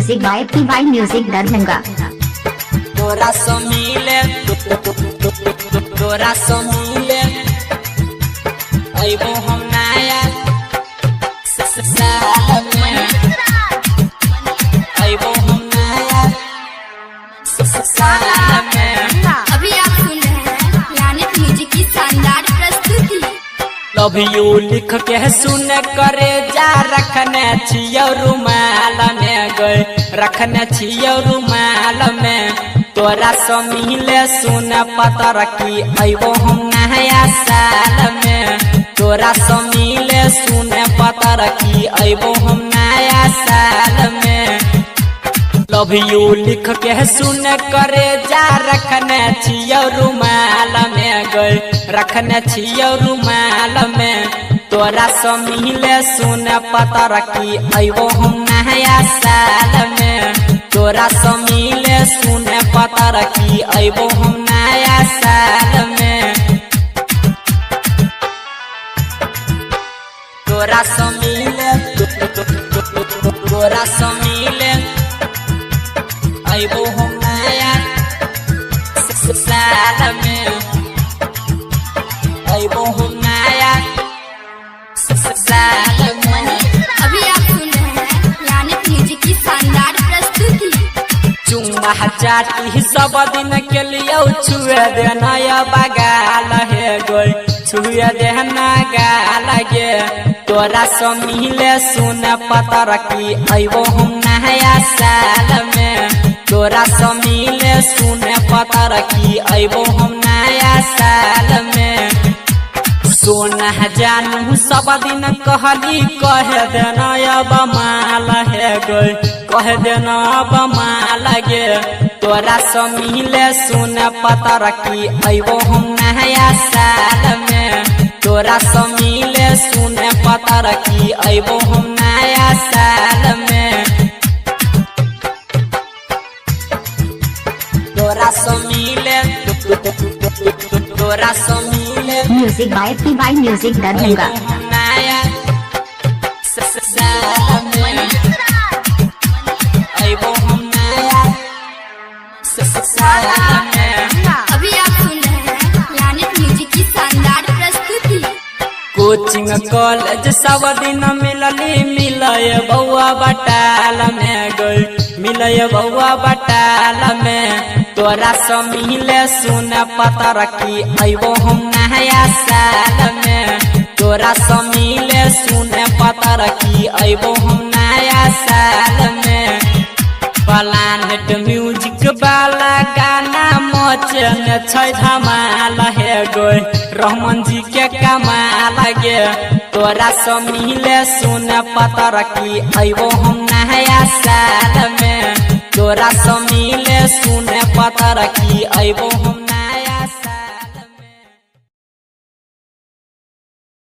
Music by PY music Darbhanga. तोरा सो मिले तोरा सो मिले अइबो हम नया साल में अइबो हम नया साल में। अभी आप सुन रहे हैं प्लैनेट म्यूजिक की शानदार प्रस्तुति। लव यू लिख के सुन करे जा रखने छियो रुमाल में गए रखने छियो रुमाल में। तोरा सो मिले सुन पता रखी अइबो हम नया साल में। तोरा सो मिले सुन पता रखी अइबो हम नया साल में। लव यू लिख के सुन करे जा रखने छियो रुमाल में गए रखने छियो रुमाल में। तोरा सो मिले सुन पता रखी अइबो हम नया साल में। तोरा सो मिले सुन पता रखी अइबो हम नया साल में। तोरा सो मिले तोरा सो मिले अइबो हम नया साल में अइबो हम नया साल में। अभी आप सुन रहे हैं प्लैनेट म्यूजिक की शानदार प्रस्तुति। चुम्मा चाटी सब दिन के लिए छुए देना बगाल है गोई छुए देना गाल गे। तोरा सो मिले सुन पता रखी अइबो हम नया साल में। तोरा सो मिले सुन पता रखी अइबो हम नया साल में। सोना जानू सब दिन कहली कह देना अब माल है गई कह देना अब माल गे। तोरा सो मिले सुन पता रखी अइबो हम नया साल में। तोरा सो मिले सुन पता रखी अइबो हम नया साल में। तोरा सो मिले तोरा सो मिले music by PY music Darbhanga. नया साल में अइबो हम नया साल में। अभी आप सुन रहे हैं प्लैनेट म्यूजिक की शानदार प्रस्तुति। कोचिंग कॉलेज सब दिन मिलली मिलय बउआ बटाल में गई मिलय बउआ बटाल में। तोरा सो मिले सुन पता रखी अइबो हम नया साल में। तोरा सो मिले सुन पता रखी अइबो हम नया साल में। प्लैनेट म्यूजिक वाला गाना मचने छै धमाल है गोई रहमान जी के कमाल गे। तोरा सो मिले सुन पता रखी अइबो हम नया साल में। तोरा सो मिले सुन पता रखी अइबो हम